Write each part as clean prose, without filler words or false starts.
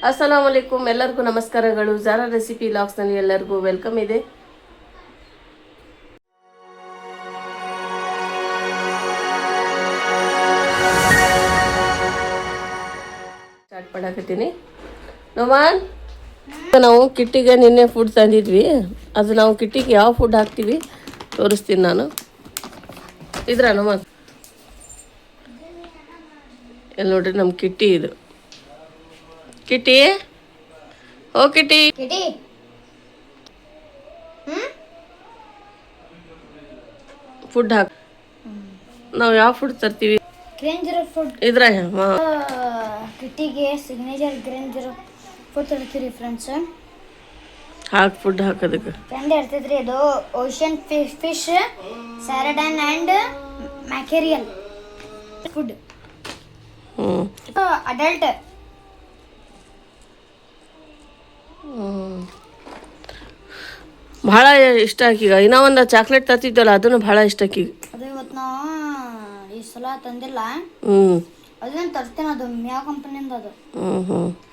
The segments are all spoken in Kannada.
ಅಸ್ಸಲಾಮು ಅಲೈಕುಮ್, ಎಲ್ಲರಿಗೂ ನಮಸ್ಕಾರಗಳು. ಝಾರಾ ರೆಸಿಪಿ ಲಾಗ್ಸ್ನಲ್ಲಿ ಎಲ್ಲರಿಗೂ ವೆಲ್ಕಮ್ ಇದೆ. ಸ್ಟಾರ್ಟ್ ಮಾಡಾಕತ್ತೀನಿ. ನೋಮಾನ್, ನಾವು ಕಿಟ್ಟಿಗೆ ನಿನ್ನೆ ಫುಡ್ ತಂದಿದ್ವಿ. ಅದು ನಾವು ಕಿಟ್ಟಿಗೆ ಯಾವ ಫುಡ್ ಹಾಕ್ತೀವಿ ತೋರಿಸ್ತೀನಿ ನಾನು. ಇದ್ರ ನೋಮಾನ್, ಎಲ್ಲಿ ನೋಡ್ರಿ ನಮ್ಮ ಕಿಟ್ಟಿ. ಇದು ಕಿಟ್ಟಿ, ಓ ಕಿಟ್ಟಿ, ಫುಡ್ ಹಾಕ್. ನಾವು ಯಾವ ಫುಡ್ ತರ್ತೀವಿ? ಇದ್ರ ಕಿಟ್ಟಿಗೆ ಸಿಗ್ನೇಚರ್ ಗ್ರೇಂಜರ್ ಫುಡ್ ತರ್ತೀರಿ ಫ್ರೆಂಡ್ಸ್. ಹಾಕ್ ಫುಡ್ ಹಾಕೋದಕ್ಕೆ ಫ್ರೆಂಡ್ ಇರ್ತೈತ್ರಿ. ಇದು ocean fish sardine and mackerel food. Adult ಭಾಳ ಇಷ್ಟ ಆಕೀಗ. ಇನ್ನೂ ಒಂದು ಚಾಕ್ಲೇಟ್ ತರ್ತಿದ್ದಲ್ಲ, ಅದನ್ನು ಭಾಳ ಇಷ್ಟ ಆಕೀಗ. ಅದು ಇವತ್ತು ನಾವು ಈ ಸಲ ತಂದಿಲ್ಲ. ಅದನ್ನ ತರ್ತೇನೆ. ಅದು ಯಾವ ಕಂಪನಿಯಿಂದ ಅದು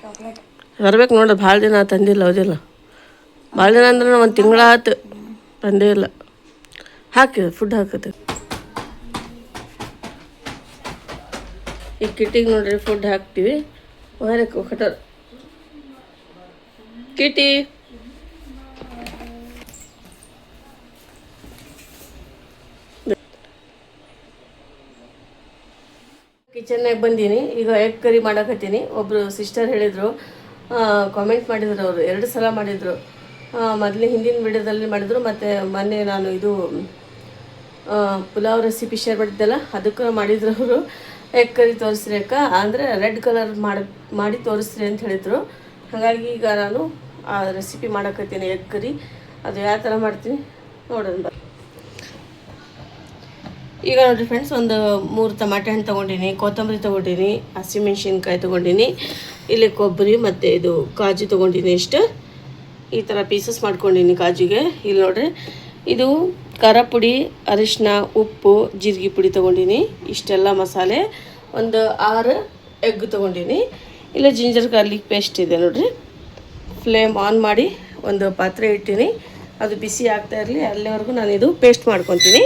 ಚಾಕ್ಲೇಟ್ ತರ್ಬೇಕು ನೋಡ್ರಿ. ಭಾಳ ದಿನ ತಂದಿಲ್ಲ. ಹೌದಿಲ್ಲ, ಭಾಳ ದಿನ ಅಂದ್ರೆ ಒಂದು ತಿಂಗಳ ಆಯ್ತು ತಂದೇ ಇಲ್ಲ. ಹಾಕಿ ಫುಡ್ ಹಾಕತ್ತೆ. ಈ ಕಿಟ್ಟಿಗೆ ನೋಡ್ರಿ ಫುಡ್ ಹಾಕ್ತೀವಿ. ಕಟರ್ ಕಿಟಿ, ಕಿಚನ್ನಾಗ ಬಂದೀನಿ. ಈಗ ಎಗ್ ಕರಿ ಮಾಡಕತ್ತೀನಿ. ಒಬ್ಬರು ಸಿಸ್ಟರ್ ಹೇಳಿದರು, ಕಾಮೆಂಟ್ ಮಾಡಿದ್ರು. ಅವರು 2 ಸಲ ಮಾಡಿದರು. ಮೊದಲೇ ಹಿಂದಿನ ವಿಡಿಯೋದಲ್ಲಿ ಮಾಡಿದರು, ಮತ್ತು ಮೊನ್ನೆ ನಾನು ಇದು ಪುಲಾವ್ ರೆಸಿಪಿ ಶೇರ್ ಮಾಡಿದ್ದೆಲ್ಲ ಅದಕ್ಕೂ ಮಾಡಿದ್ರು. ಅವರು ಎಗ್ ಕರಿ ತೋರಿಸ್ರಿ ಅಕ್ಕ, ಅಂದರೆ ರೆಡ್ ಕಲರ್ ಮಾಡಿ ತೋರಿಸ್ರಿ ಅಂತ ಹೇಳಿದರು. ಹಾಗಾಗಿ ಈಗ ನಾನು ಆ ರೆಸಿಪಿ ಮಾಡಕತ್ತೀನಿ, ಎಗ್ ಕರಿ. ಅದು ಯಾವ ಥರ ಮಾಡ್ತೀನಿ ನೋಡೋಣ. ಈಗ ನೋಡಿರಿ ಫ್ರೆಂಡ್ಸ್, ಒಂದು 3 ಟಮಾಟೆ ಹಣ್ಣು ತೊಗೊಂಡಿನಿ, ಕೊತ್ತಂಬರಿ ತೊಗೊಂಡಿನಿ, ಹಸಿಮೆಣ್ಸಿನ್ಕಾಯಿ ತೊಗೊಂಡಿನಿ, ಇಲ್ಲಿ ಕೊಬ್ಬರಿ ಮತ್ತು ಇದು ಕಾಜು ತೊಗೊಂಡಿನಿ. ಇಷ್ಟು ಈ ಥರ ಪೀಸಸ್ ಮಾಡ್ಕೊಂಡಿನಿ ಕಾಜುಗೆ. ಇಲ್ಲಿ ನೋಡಿರಿ, ಇದು ಖಾರ ಪುಡಿ, ಅರಿಶಿನ, ಉಪ್ಪು, ಜೀರಿಗೆ ಪುಡಿ ತೊಗೊಂಡಿನಿ. ಇಷ್ಟೆಲ್ಲ ಮಸಾಲೆ. ಒಂದು 6 ಎಗ್ ತೊಗೊಂಡಿನಿ. ಇಲ್ಲಿ ಜಿಂಜರ್ ಗಾರ್ಲಿಕ್ ಪೇಸ್ಟ್ ಇದೆ ನೋಡಿರಿ. ಫ್ಲೇಮ್ ಆನ್ ಮಾಡಿ ಒಂದು ಪಾತ್ರೆ ಇಟ್ಟಿನಿ. ಅದು ಬಿಸಿ ಆಗ್ತಾ ಇರಲಿ, ಅಲ್ಲಿವರೆಗೂ ನಾನು ಇದು ಪೇಸ್ಟ್ ಮಾಡ್ಕೊತೀನಿ.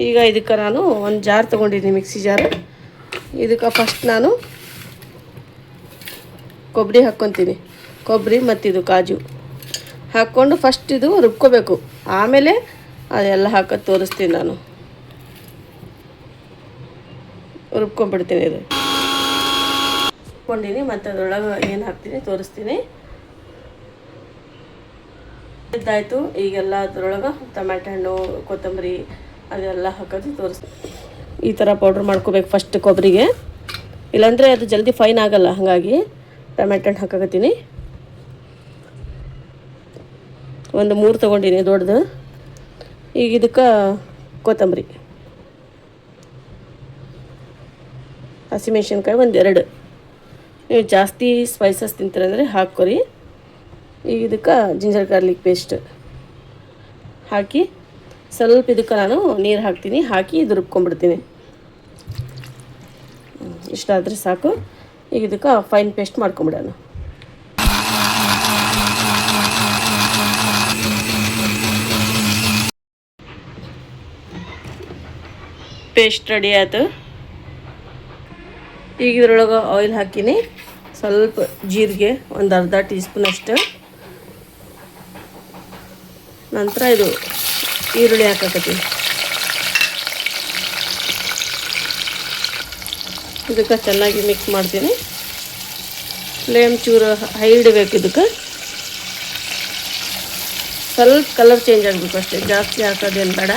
ಈಗ ಇದಕ್ಕೆ ನಾನು ಒಂದು ಜಾರ್ ತೊಗೊಂಡಿದ್ದೀನಿ, ಮಿಕ್ಸಿ ಜಾರ್. ಇದಕ್ಕೆ ಫಸ್ಟ್ ನಾನು ಕೊಬ್ಬರಿ ಹಾಕ್ಕೊತೀನಿ. ಕೊಬ್ಬರಿ ಮತ್ತು ಇದು ಕಾಜು ಹಾಕ್ಕೊಂಡು ಫಸ್ಟ್ ಇದು ರುಬ್ಕೋಬೇಕು. ಆಮೇಲೆ ಅದೆಲ್ಲ ಹಾಕೋದು ತೋರಿಸ್ತೀನಿ ನಾನು. ರುಬ್ಕೊಂಡ್ಬಿಡ್ತೀನಿ. ಇದು ರುಬ್ಕೊಂಡಿನಿ, ಮತ್ತು ಅದರೊಳಗೆ ಏನು ಹಾಕ್ತೀನಿ ತೋರಿಸ್ತೀನಿ. ಇದಾಯಿತು. ಈಗೆಲ್ಲ ಅದರೊಳಗೆ ಟೊಮ್ಯಾಟೊ ಹಣ್ಣು, ಕೊತ್ತಂಬರಿ ಅದೆಲ್ಲ ಹಾಕೋದು ತೋರಿಸ್ತೀನಿ. ಈ ಥರ ಪೌಡ್ರ್ ಮಾಡ್ಕೋಬೇಕು ಫಸ್ಟ್ ಕೊಬ್ಬರಿಗೆ, ಇಲ್ಲಾಂದರೆ ಅದು ಜಲ್ದಿ ಫೈನ್ ಆಗೋಲ್ಲ. ಹಾಗಾಗಿ ಟೊಮ್ಯಾಟೊ ಹಣ್ಣು ಹಾಕಕತ್ತೀನಿ. ಒಂದು 3 ತೊಗೊಂಡಿನಿ ದೊಡ್ಡದು. ಈಗ ಇದಕ್ಕೆ ಕೊತ್ತಂಬರಿ, ಹಸಿಮೆಣ್ಸಿನ್ಕಾಯಿ ಒಂದು 2. ನೀವು ಜಾಸ್ತಿ ಸ್ಪೈಸಸ್ ತಿಂತೀರಂದರೆ ಹಾಕ್ಕೊರಿ. ಈಗ ಇದಕ್ಕೆ ಜಿಂಜರ್ ಗಾರ್ಲಿಕ್ ಪೇಸ್ಟ್ ಹಾಕಿ ಸ್ವಲ್ಪ ಇದಕ್ಕೆ ನಾನು ನೀರು ಹಾಕ್ತೀನಿ. ಹಾಕಿ ಇದು ರುಬ್ಕೊಂಡ್ಬಿಡ್ತೀನಿ. ಇಷ್ಟಾದರೆ ಸಾಕು. ಈಗ ಇದಕ್ಕೆ ಫೈನ್ ಪೇಸ್ಟ್ ಮಾಡ್ಕೊಂಬಿಡೋಣ. ಪೇಸ್ಟ್ ರೆಡಿ ಆಯ್ತು. ಈಗ ಇದ್ರೊಳಗೆ ಆಯಿಲ್ ಹಾಕಿನಿ. ಸ್ವಲ್ಪ ಜೀರಿಗೆ, ಒಂದು ಅರ್ಧ ಟೀ ಸ್ಪೂನ್ ಅಷ್ಟು. ನಂತರ ಇದು ಈರುಳ್ಳಿ ಹಾಕಕತ್ತೀನಿ. ಇದಕ್ಕೆ ಚೆನ್ನಾಗಿ ಮಿಕ್ಸ್ ಮಾಡ್ತೀನಿ. ಫ್ಲೇಮ್ ಚೂರು ಹೈ ಇಡಬೇಕು. ಇದಕ್ಕೆ ಸ್ವಲ್ಪ ಕಲರ್ ಚೇಂಜ್ ಆಗಬೇಕು ಅಷ್ಟೇ, ಜಾಸ್ತಿ ಹಾಕೋದೇನು ಬೇಡ.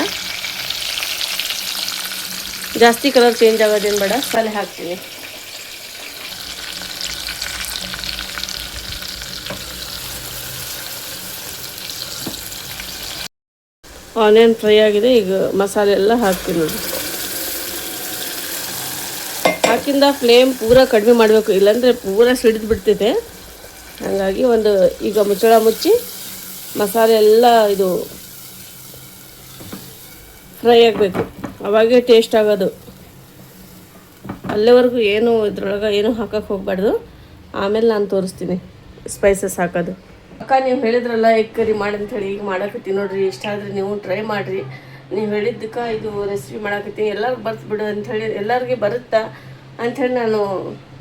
ಜಾಸ್ತಿ ಕಲರ್ ಚೇಂಜ್ ಆಗೋದೇನು ಬೇಡ. ಮಸಾಲೆ ಹಾಕ್ತೀನಿ. ಆನಿಯನ್ ಫ್ರೈ ಆಗಿದೆ. ಈಗ ಮಸಾಲೆ ಎಲ್ಲ ಹಾಕ್ತೀನಿ ನೋಡಿ. ಹಾಕಿಂದ ಫ್ಲೇಮ್ ಪೂರ ಕಡಿಮೆ ಮಾಡಬೇಕು, ಇಲ್ಲಾಂದರೆ ಪೂರ ಸಿಡಿದು ಬಿಡ್ತೈತೆ. ಹಾಗಾಗಿ ಈಗ ಮುಚ್ಚಳ ಮುಚ್ಚಿ ಮಸಾಲೆ ಎಲ್ಲ ಇದು ಫ್ರೈ ಆಗಬೇಕು. ಅವಾಗೇ ಟೇಸ್ಟ್ ಆಗೋದು. ಅಲ್ಲಿವರೆಗೂ ಏನು ಇದ್ರೊಳಗೆ ಏನೂ ಹಾಕಕ್ಕೆ ಹೋಗಬಾರ್ದು. ಆಮೇಲೆ ನಾನು ತೋರಿಸ್ತೀನಿ ಸ್ಪೈಸಸ್ ಹಾಕೋದು. ಅಕ್ಕ ನೀವು ಹೇಳಿದ್ರಲ್ಲ ಎಗ್ ಕರಿ ಮಾಡಿ ಅಂಥೇಳಿ ಈಗ ಮಾಡಾಕತ್ತೀನಿ ನೋಡಿರಿ. ಇಷ್ಟ ಆದರೆ ನೀವು ಟ್ರೈ ಮಾಡಿರಿ. ನೀವು ಹೇಳಿದ್ದಕ್ಕೆ ಇದು ರೆಸಿಪಿ ಮಾಡಾಕತ್ತೀನಿ. ಎಲ್ಲರಿಗೂ ಬರ್ತು ಬಿಡು ಅಂಥೇಳಿ, ಎಲ್ಲರಿಗೆ ಬರುತ್ತಾ ಅಂಥೇಳಿ ನಾನು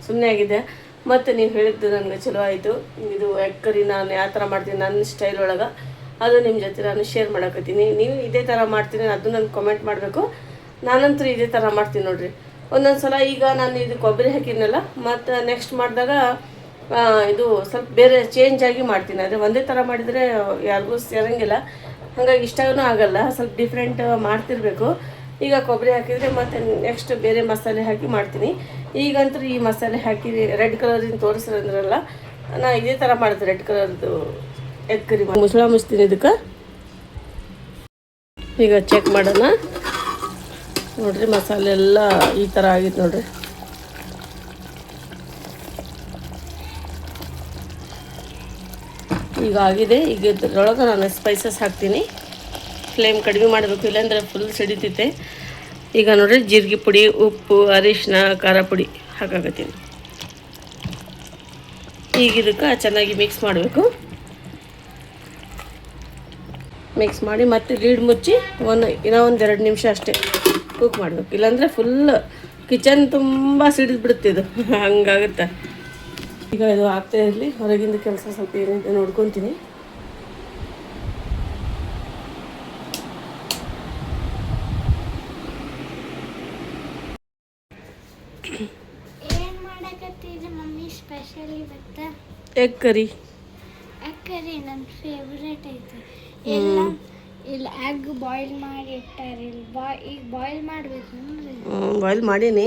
ಸುಮ್ಮನೆ ಆಗಿದೆ. ಮತ್ತು ನೀವು ಹೇಳಿದ್ದು ನನಗೆ ಚಲೋ ಆಯಿತು. ಇದು ಎಗ್ ಕರಿ ನಾನು ಯಾವ ಥರ ಮಾಡ್ತೀನಿ ನನ್ನ ಸ್ಟೈಲ್ ಒಳಗೆ, ಅದು ನಿಮ್ಮ ಜೊತೆ ನಾನು ಶೇರ್ ಮಾಡಾಕತ್ತೀನಿ. ನೀವು ಇದೇ ಥರ ಮಾಡ್ತೀನಿ ಅದು ನನಗೆ ಕಮೆಂಟ್ ಮಾಡಬೇಕು. ನಾನಂತೂ ಇದೇ ಥರ ಮಾಡ್ತೀನಿ ನೋಡಿರಿ. ಒಂದೊಂದು ಸಲ ಈಗ ನಾನು ಇದು ಕೊಬ್ಬರಿ ಹಾಕಿದ್ನಲ್ಲ, ಮತ್ತು ನೆಕ್ಸ್ಟ್ ಮಾಡಿದಾಗ ಇದು ಸ್ವಲ್ಪ ಬೇರೆ ಚೇಂಜ್ ಆಗಿ ಮಾಡ್ತೀನಿ. ಆದರೆ ಒಂದೇ ಥರ ಮಾಡಿದರೆ ಯಾರಿಗೂ ಸೇರಂಗಿಲ್ಲ, ಹಾಗಾಗಿ ಇಷ್ಟನೂ ಆಗಲ್ಲ. ಸ್ವಲ್ಪ ಡಿಫ್ರೆಂಟ್ ಮಾಡ್ತಿರ್ಬೇಕು. ಈಗ ಕೊಬ್ಬರಿ ಹಾಕಿದರೆ ಮತ್ತು ನೆಕ್ಸ್ಟ್ ಬೇರೆ ಮಸಾಲೆ ಹಾಕಿ ಮಾಡ್ತೀನಿ. ಈಗಂತೂ ಈ ಮಸಾಲೆ ಹಾಕಿ ರೆಡ್ ಕಲರಿನ ತೋರಿಸ್ರಂದ್ರಲ್ಲ, ನಾ ಇದೇ ಥರ ಮಾಡಿದೆ. ರೆಡ್ ಕಲರ್ದು ಎಗ್ ಕರಿ ಮುಸುಳ ಮುಚ್ತೀನಿ ಇದಕ್ಕೆ. ಈಗ ಚೆಕ್ ಮಾಡೋಣ ನೋಡಿರಿ. ಮಸಾಲೆ ಎಲ್ಲ ಈ ಥರ ಆಗಿತ್ತು ನೋಡಿರಿ. ಈಗ ಆಗಿದೆ. ಈಗ ಇದ್ರೊಳಗೆ ನಾನು ಸ್ಪೈಸಸ್ ಹಾಕ್ತೀನಿ. ಫ್ಲೇಮ್ ಕಡಿಮೆ ಮಾಡಬೇಕು, ಇಲ್ಲಾಂದರೆ ಫುಲ್ ಸಿಡಿತೈತೆ. ಈಗ ನೋಡಿರಿ ಜೀರಿಗೆ ಪುಡಿ, ಉಪ್ಪು, ಅರಿಶಿನ, ಖಾರ ಪುಡಿ ಹಾಕಾಕತ್ತೀನಿ. ಈಗ ಇದಕ್ಕೆ ಚೆನ್ನಾಗಿ ಮಿಕ್ಸ್ ಮಾಡಬೇಕು. ಮಿಕ್ಸ್ ಮಾಡಿ ಮತ್ತೆ ಲೀಡ್ ಮುಚ್ಚಿ ಇನ್ನೂ ಒಂದು 2 ನಿಮಿಷ ಅಷ್ಟೇ ಕುಕ್ ಮಾಡಬೇಕು. ಇಲ್ಲಾಂದರೆ ಫುಲ್ ಕಿಚನ್ ತುಂಬ ಸಿಡಿದು ಬಿಡುತ್ತೆ ಇದು, ಹಂಗಾಗುತ್ತೆ. ಈಗ ಇದು ಆಗ್ತಾ ಇರಲಿ. ಹೊರಗಿಂದ ಕೆಲಸ ಸ್ವಲ್ಪ ಏನಿದೆ ನೋಡ್ಕೊತೀನಿ. Egg curry. ಎಗ್ ಕರಿ ನನ್ನ ಫೇವ್ರೇಟ್ ಐತೆ. ಎಲ್ಲ ಇಲ್ಲ ಎಗ್ ಬಾಯ್ಲ್ ಮಾಡಿ ಇಟ್ಟಾರೆ. ಈಗ ಬಾಯ್ಲ್ ಮಾಡಬೇಕು. ಬಾಯ್ಲ್ ಮಾಡೀನಿ.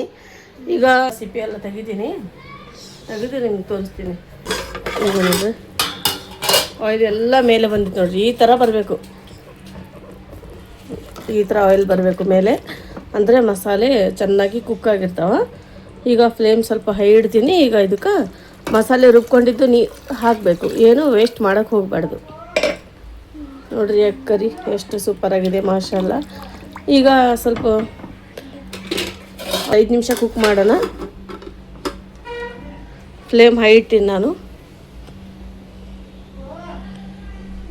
ಈಗ ಸಿಪ್ಪೆ ಎಲ್ಲ ತೆಗಿತೀನಿ ನಿಮ್ಗೆ ತೋರಿಸ್ತೀನಿ. ಈಗ ನೋಡ್ರಿ ಆಯಿಲ್ ಎಲ್ಲ ಮೇಲೆ ಬಂದಿತ್ತು ನೋಡ್ರಿ. ಈ ಥರ ಬರಬೇಕು, ಈ ಥರ ಆಯಿಲ್ ಬರಬೇಕು ಮೇಲೆ, ಅಂದರೆ ಮಸಾಲೆ ಚೆನ್ನಾಗಿ ಕುಕ್ ಆಗಿರ್ತಾವೆ. ಈಗ ಫ್ಲೇಮ್ ಸ್ವಲ್ಪ ಹೈ ಇಡ್ತೀನಿ. ಈಗ ಇದಕ್ಕೆ ಮಸಾಲೆ ರುಬ್ಕೊಂಡಿದ್ದು ಹಾಕಬೇಕು. ಏನು ವೇಸ್ಟ್ ಮಾಡೋಕ್ಕೆ ಹೋಗಬಾರ್ದು. ನೋಡಿರಿ ಎಗ್ ಕರಿ ಎಷ್ಟು ಸೂಪರಾಗಿದೆ, ಮಾಷಾಲ್ಲ. ಈಗ ಸ್ವಲ್ಪ 5 ನಿಮಿಷ ಕುಕ್ ಮಾಡೋಣ. ಫ್ಲೇಮ್ ಹೈ ಇಟ್ಟಿನಿ ನಾನು.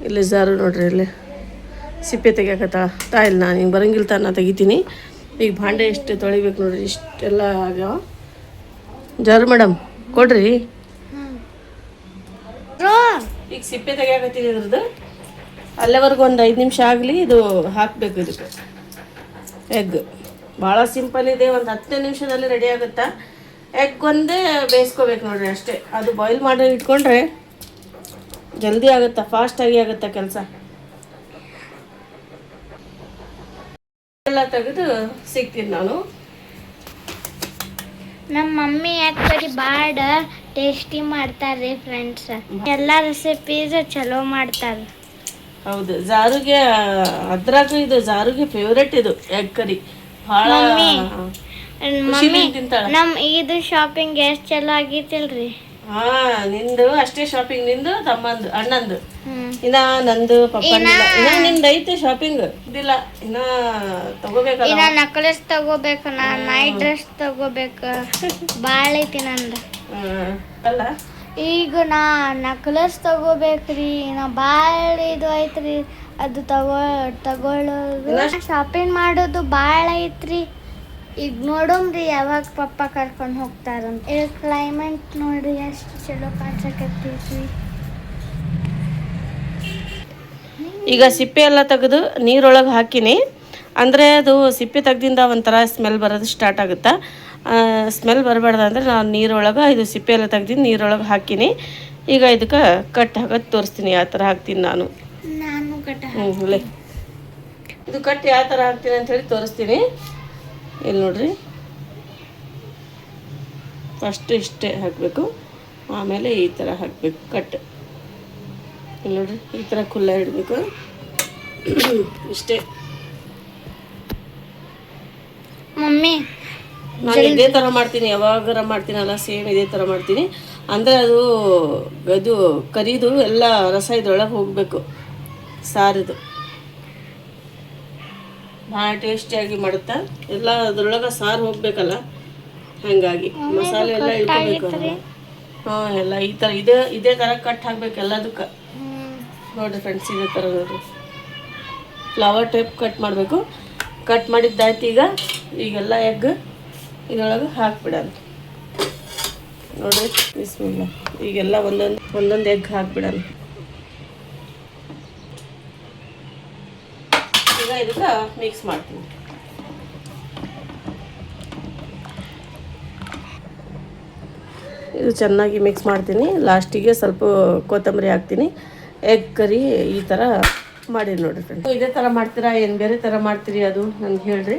ಇಲ್ಲಿ ಜಾರು ನೋಡ್ರಿ, ಇಲ್ಲಿ ಸಿಪ್ಪೆ ತೆಗಿಯಕತ್ತಾ ಇಲ್ಲ ನಾನು. ಹಿಂಗೆ ಬರಂಗಿಲ್ಲ ತಾನು ತೆಗಿತೀನಿ. ಈಗ ಭಾಂಡೆ ಎಷ್ಟು ತೊಳಿಬೇಕು ನೋಡ್ರಿ, ಇಷ್ಟೆಲ್ಲ ಆಗ್ಯಾವ. ಜಾರು ಮೇಡಮ್ ಕೊಡ್ರಿ. ಈಗ ಸಿಪ್ಪೆ ತೆಗಿಯಾಕತ್ತೀನಿ ಇದ್ರದ್ದು. ಅಲ್ಲೇವರೆಗೂ ಒಂದು 5 ನಿಮಿಷ ಆಗಲಿ. ಇದು ಹಾಕಬೇಕು ಇದಕ್ಕೆ ಎಗ್. ಭಾಳ ಸಿಂಪಲ್ ಇದೆ, ಒಂದು 10 ನಿಮಿಷದಲ್ಲಿ ರೆಡಿ ಆಗುತ್ತಾ. ಎಗ್ ಒಂದೇ ಬೇಯಿಸ್ಕೋಬೇಕು ನೋಡ್ರಿ ಅಷ್ಟೇ. ಅದು ಬಾಯ್ಲ್ ಮಾಡಿ ಇಟ್ಕೊಂಡ್ರೆ ಜಲ್ದಿ ಆಗುತ್ತಾ, ಫಾಸ್ಟಾಗಿ ಆಗುತ್ತಾ ಕೆಲಸ. ಎಲ್ಲ ತೆಗೆದು ಸಿಗ್ತೀನಿ ನಾನು. ನಮ್ಮ ಮಮ್ಮಿ ಯಾಕೆ ಭಾಳ ಟೇಸ್ಟಿ ಮಾಡ್ತಾರೆ ಫ್ರೆಂಡ್ಸ್. ಎಲ್ಲ ರೆಸಿಪೀಸ್ ಚಲೋ ಮಾಡ್ತಾರೆ. ಹೌದು, ಜಾರುಗೆ ಅದ್ರಾಗ ಇದು ಜಾರುಗೆ ಫೇವ್ರೇಟ್ ಇದು ಎಗ್ ಕರಿ. ಭಾಳ ತಿಂತಾಳ. ನಮ್ಮ ಇದು ಶಾಪಿಂಗ್ ಎಷ್ಟು ಚಲೋ ಆಗೈತಿಲ್ರಿ. ನಿಂದು ಅಷ್ಟೇ ಶಾಪಿಂಗ್, ನಿಂದು ತಮ್ಮಂದು ಅಣ್ಣಂದು. ಇನ್ನ ನಂದು ಪಪ್ಪಂದು ಇನ್ನ ನಿಂದು ಐತೆ ಶಾಪಿಂಗ್. ಇದಿಲ್ಲ ಇನ್ನ ತಗೋಬೇಕಲ್ಲ. ಇನ್ನ ನಕ್ಲೆಸ್ ತಗೋಬೇಕು, ನೈಟ್ ಡ್ರೆಸ್ ತಗೋಬೇಕು, ಭಾಳ ಐತಿ ನಂದು. ಅಲ್ಲ ಈಗ ನಾ ನಕ್ಲೆಸ್ ತಗೋಬೇಕ್ರಿ. ನಾ ಭಾಳ ಇದು ಐತ್ರಿ, ಅದು ತಗೊಳ್ಳೋದು ಶಾಪಿಂಗ್ ಮಾಡೋದು ಭಾಳ ಐತ್ರಿ. ಈಗ ನೋಡೋಮ್ರಿ ಯಾವಾಗ ಪಪ್ಪ ಕರ್ಕೊಂಡು ಹೋಗ್ತಾರಂತ. ಈಗ ಕ್ಲೈಮೇಟ್ ನೋಡ್ರಿ ಎಷ್ಟು ಚಲೋ ಕಾಣಿಸಕತ್ತೈತಿ. ಈಗ ಸಿಪ್ಪೆ ಎಲ್ಲ ತೆಗೆದು ನೀರೊಳಗೆ ಹಾಕಿನಿ. ಅಂದರೆ ಅದು ಸಿಪ್ಪೆ ತೆಗ್ದಿಂದ ಒಂಥರ ಸ್ಮೆಲ್ ಬರೋದು ಸ್ಟಾರ್ಟ್ ಆಗುತ್ತಾ. ಸ್ಮೆಲ್ ಬರಬಾರ್ದು ಅಂದರೆ ನಾನು ನೀರೊಳಗೆ ಇದು ಸಿಪ್ಪೆ ಎಲ್ಲ ತೆಗ್ದು ನೀರೊಳಗೆ ಹಾಕಿನಿ. ಈಗ ಇದಕ್ಕೆ ಕಟ್ ಹಾಕೋದು ತೋರಿಸ್ತೀನಿ, ಯಾವ ಥರ ಹಾಕ್ತೀನಿ ನಾನು. ಇಲ್ಲೇ ಇದು ಕಟ್ ಯಾವ ಥರ ಹಾಕ್ತೀನಿ ಅಂಥೇಳಿ ತೋರಿಸ್ತೀನಿ. ಇಲ್ಲಿ ನೋಡ್ರಿ, ಫಸ್ಟ್ ಇಷ್ಟೇ ಹಾಕಬೇಕು, ಆಮೇಲೆ ಈ ಥರ ಹಾಕಬೇಕು ಕಟ್. ಇಲ್ಲಿ ನೋಡ್ರಿ, ಈ ಥರ ಖುಲ್ಲ ಇಡಬೇಕು ಇಷ್ಟೇ. ಮಮ್ಮಿ ನಾನು ಇದೇ ಥರ ಮಾಡ್ತೀನಿ, ಯಾವಾಗಾರ ಮಾಡ್ತೀನಲ್ಲ ಸೇಮ್ ಇದೇ ಥರ ಮಾಡ್ತೀನಿ. ಅಂದರೆ ಅದು ಕರಿದು ಎಲ್ಲ ರಸ ಇದ್ರೊಳಗೆ ಹೋಗಬೇಕು, ಸಾರಿದು ಭಾಳ ಟೇಸ್ಟಿಯಾಗಿ ಮಾಡುತ್ತಾ. ಎಲ್ಲ ಅದ್ರೊಳಗೆ ಸಾರು ಹೋಗ್ಬೇಕಲ್ಲ, ಹಾಗಾಗಿ ಮಸಾಲೆ ಎಲ್ಲ ಇಟ್ಕೋಬೇಕು. ಹಾಂ ಎಲ್ಲ ಈ ಥರ ಇದೇ ಥರ ಕಟ್ ಹಾಕ್ಬೇಕು ಎಲ್ಲದಕ್ಕೆ. ನೋಡಿರಿ ಫ್ರೆಂಡ್ಸ್, ಇದೇ ಥರ ನೋಡಿರಿ ಫ್ಲವರ್ ಟೈಪ್ ಕಟ್ ಮಾಡಬೇಕು. ಕಟ್ ಮಾಡಿದ್ದಾಯ್ತು. ಈಗೆಲ್ಲ ಎಗ್ ಇದರೊಳಗೆ ಹಾಕ್ಬಿಡೋಣ ನೋಡಿರಿ. ಬಿಸ್ಮಿಲ್ಲ. ಈಗೆಲ್ಲ ಒಂದೊಂದು ಎಗ್ ಹಾಕ್ಬಿಡೋಣ. ಈಗ ಇದಕ್ಕೆ ಮಿಕ್ಸ್ ಮಾಡ್ತೀನಿ. ಇದು ಚೆನ್ನಾಗಿ ಮಿಕ್ಸ್ ಮಾಡ್ತೀನಿ. ಲಾಸ್ಟಿಗೆ ಸ್ವಲ್ಪ ಕೊತ್ತಂಬರಿ ಹಾಕ್ತೀನಿ. ಎಗ್ ಕರಿ ಈ ಥರ ಮಾಡಿ ನೋಡಿರಿ ಫ್ರೆಂಡ್ಸ್. ಇದೇ ಥರ ಮಾಡ್ತೀರಾ ಏನು ಬೇರೆ ಥರ ಮಾಡ್ತೀರಿ ಅದು ನನಗೆ ಹೇಳ್ರಿ.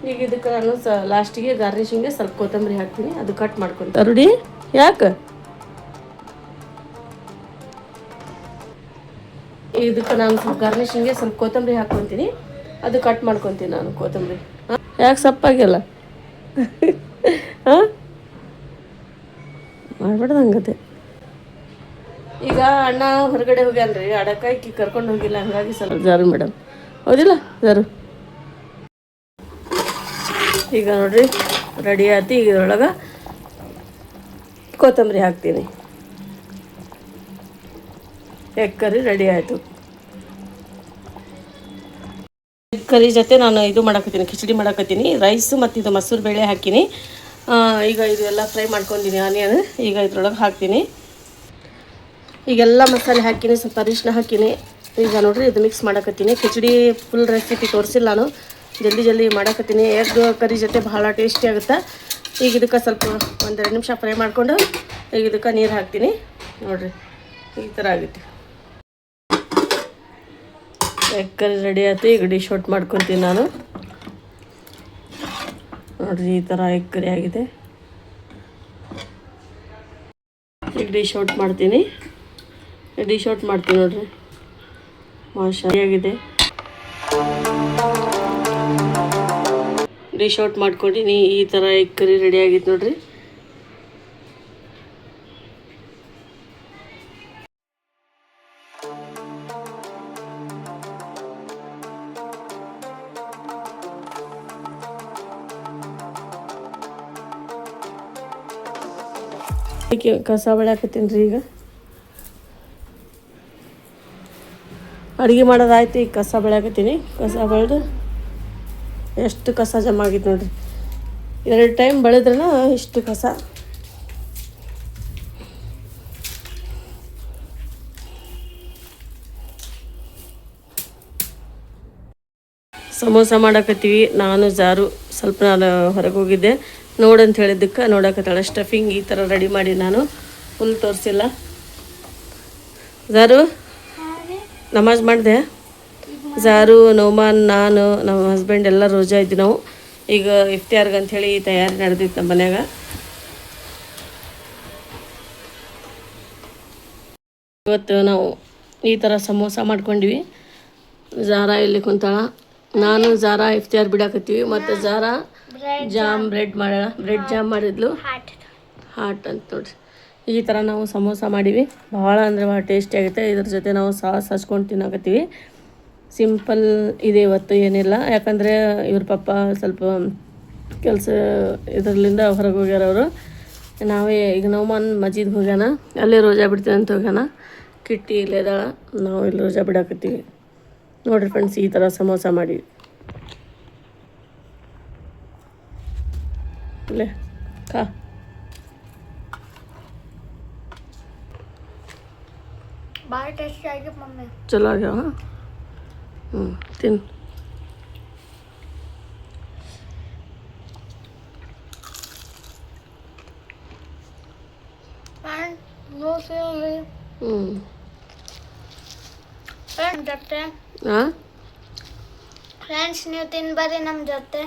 ಈಗ ಇದಕ್ಕೆ ನಾನು ಲಾಸ್ಟಿಗೆ ಗಾರ್ನಿಶಿಂಗ್ಗೆ ಸ್ವಲ್ಪ ಕೊತ್ತಂಬರಿ ಹಾಕ್ತೀನಿ. ಅದು ಕಟ್ ಮಾಡ್ಕೊತೀನಿ. ರೂಢಿ ಯಾಕೆ ಇದಕ್ಕೆ ನಾನು ಸ್ವಲ್ಪ ಗಾರ್ನಿಶಿಂಗ್ಗೆ ಸ್ವಲ್ಪ ಕೊತ್ತಂಬರಿ ಹಾಕ್ಕೊತೀನಿ. ಅದು ಕಟ್ ಮಾಡ್ಕೊತೀನಿ ನಾನು ಕೊತ್ತಂಬರಿ. ಯಾಕೆ ಸಪ್ಪಾಗಿಲ್ಲ ಹಾಂ ಮಾಡ್ಬೇಡ್ದು ಹಂಗತೆ. ಈಗ ಅಣ್ಣ ಹೊರಗಡೆ ಹೋಗ್ಯಾನ್ರಿ, ಅಡಕಾಯ್ಕಿ ಕರ್ಕೊಂಡು ಹೋಗಿಲ್ಲ, ಹಂಗಾಗಿ ಸ್ವಲ್ಪ ಜಾರು ಮೇಡಮ್ ಹೌದಿಲ್ಲ ಜಾರು. ಈಗ ನೋಡ್ರಿ ರೆಡಿ ಆಯ್ತು. ಈಗ ಇದ್ರೊಳಗೆ ಕೊತ್ತಂಬರಿ ಹಾಕ್ತೀನಿ. ಎಗ್ ಕರಿ ರೆಡಿ ಆಯಿತು. ಎಗ್ ಕರಿ ಜೊತೆ ನಾನು ಇದು ಮಾಡಕತ್ತೀನಿ, ಖಿಚಡಿ ಮಾಡಕತ್ತೀನಿ. ರೈಸು ಮತ್ತು ಇದು ಮಸೂರು ಬೇಳೆ ಹಾಕಿನಿ. ಈಗ ಇದು ಎಲ್ಲ ಫ್ರೈ ಮಾಡ್ಕೊಂಡಿನಿ ಆನಿಯನ್. ಈಗ ಇದ್ರೊಳಗೆ ಹಾಕ್ತೀನಿ. ಈಗೆಲ್ಲ ಮಸಾಲೆ ಹಾಕಿನಿ, ಸ್ವಲ್ಪ ಅರಿಶಿನ ಹಾಕಿನಿ. ಈಗ ನೋಡ್ರಿ ಇದು ಮಿಕ್ಸ್ ಮಾಡಕತ್ತೀನಿ. ಖಿಚಡಿ ಫುಲ್ ರೆಸಿಪಿ ತೋರಿಸಿಲ್ಲ ನಾನು, ಜಲ್ದಿ ಮಾಡಕತ್ತೀನಿ. ಎಗ್ ಕರಿ ಜೊತೆ ಭಾಳ ಟೇಸ್ಟಿ ಆಗುತ್ತೆ. ಈಗ ಇದಕ್ಕೆ ಸ್ವಲ್ಪ 1-2 ನಿಮಿಷ ಫ್ರೈ ಮಾಡಿಕೊಂಡು ಈಗ ಇದಕ್ಕೆ ನೀರು ಹಾಕ್ತೀನಿ. ನೋಡಿರಿ ಈ ಥರ ಆಗುತ್ತೆ. ಎಗ್ ಕರಿ ರೆಡಿ ಆಯ್ತು. ಈಗ ಡಿಶ್ ಔಟ್ ಮಾಡ್ಕೊತೀನಿ ನಾನು. ನೋಡಿರಿ ಈ ಥರ ಎಗ್ ಕರಿ ಆಗಿದೆ. ಈಗ ಡಿಶ್ ಔಟ್ ಮಾಡ್ತೀನಿ ನೋಡಿರಿ. ಆಗಿದೆ. ಡಿಶ್ ಔಟ್ ಮಾಡ್ಕೊಂಡಿನಿ. ಈ ಥರ ಎಗ್ ಕರಿ ರೆಡಿ ಆಗಿತ್ತು ನೋಡಿರಿ. ಕಸ ಬೆಳ್ಯಾಕತ್ತೀನಿ ರೀ. ಈಗ ಅಡುಗೆ ಮಾಡೋದಾಯ್ತು. ಈಗ ಕಸ ಬೆಳ್ಯಾಕತ್ತೀನಿ. ಕಸ ಬೆಳೆದು ಎಷ್ಟು ಕಸ ಜಮಾ ಆಗಿತ್ತು ನೋಡ್ರಿ. 2 ಟೈಮ್ ಬೆಳೆದ್ರೂ ಇಷ್ಟು ಕಸ. ಸಮೋಸ ಮಾಡಕತ್ತೀವಿ. ನಾನು ಜಾರು ಸ್ವಲ್ಪ ನಾನು ಹೊರಗೆ ಹೋಗಿದ್ದೆ, ನೋಡಂತ ಹೇಳಿದ್ದಕ್ಕೆ ನೋಡಕತ್ತಾಳೆ. ಸ್ಟಫಿಂಗ್ ಈ ಥರ ರೆಡಿ ಮಾಡಿ ನಾನು ಫುಲ್ ತೋರಿಸಿಲ್ಲ. ಜಾರು ನಮಾಜ್ ಮಾಡಿದೆ. ಜಾರು, ನೋಮಾನ್, ನಾನು, ನಮ್ಮ ಹಸ್ಬೆಂಡ್ ಎಲ್ಲ ರೋಜಾ ಇದ್ವಿ ನಾವು. ಈಗ ಇಫ್ತಿಯಾರ್ಗೆ ಅಂಥೇಳಿ ತಯಾರಿ ನಡೆದಿತ್ತು ನಮ್ಮ ಮನ್ಯಾಗ. ಇವತ್ತು ನಾವು ಈ ಥರ ಸಮೋಸ ಮಾಡ್ಕೊಂಡ್ವಿ. ಜಾರಾ ಇಲ್ಲಿ ಕುಂತಾಳ, ನಾನು ಜಾರಾ ಇಫ್ತಿಯಾರ್ ಬಿಡಾಕತ್ತೀವಿ. ಮತ್ತು ಜಾರಾ ಜಾಮ್ ಬ್ರೆಡ್ ಮಾಡ್ಯಾಳ. ಬ್ರೆಡ್ ಜಾಮ್ ಮಾಡಿದ್ಲು, ಹಾಟ್ ಅಂತ ನೋಡ್ರಿ. ಈ ಥರ ನಾವು ಸಮೋಸ ಮಾಡೀವಿ. ಭಾಳ ಅಂದರೆ ಭಾಳ ಟೇಸ್ಟಿ ಆಗುತ್ತೆ. ಇದ್ರ ಜೊತೆ ನಾವು ಸಾಸ್ ಹಚ್ಕೊಂಡು ತಿನ್ನಕತ್ತೀವಿ. ಸಿಂಪಲ್ ಇದೆ ಇವತ್ತು, ಏನಿಲ್ಲ. ಯಾಕಂದರೆ ಇವ್ರ ಪಪ್ಪ ಸ್ವಲ್ಪ ಕೆಲಸ ಇದರಲ್ಲಿಂದ ಹೊರಗೆ ಹೋಗ್ಯಾರ ಅವರು. ನಾವೇ ಈಗ ನೋಮಾನ್ ಮಜೀದ್ ಹೋಗ್ಯಾನ, ಅಲ್ಲೇ ರೋಜಾ ಬಿಡ್ತೀವಿ ಅಂತ ಹೋಗ್ಯಾನ. ಕಿಟ್ಟಿ ಇಲ್ಲೇ ಇದ್ದಾಳ, ನಾವು ಇಲ್ಲಿ ರೋಜಾ ಬಿಡಾಕತ್ತೀವಿ ನೋಡಿರಿ ಫ್ರೆಂಡ್ಸ್. ಈ ಥರ ಸಮೋಸ ಮಾಡೀವಿ. ಇಲ್ಲೇ ಕಾ ಭಾಳ ಟೇಸ್ಟಿ ಆಗಿ ಮಮ್ಮಿ. ಚಲೋ ಆಗ್ಯಾವ. ತಿನ್ನು. ಜೊತೆ ಫ್ರೆಂಡ್ಸ್ ನೀವು ತಿನ್ ಬರ್ರಿ ನಮ್ಮ ಜೊತೆ.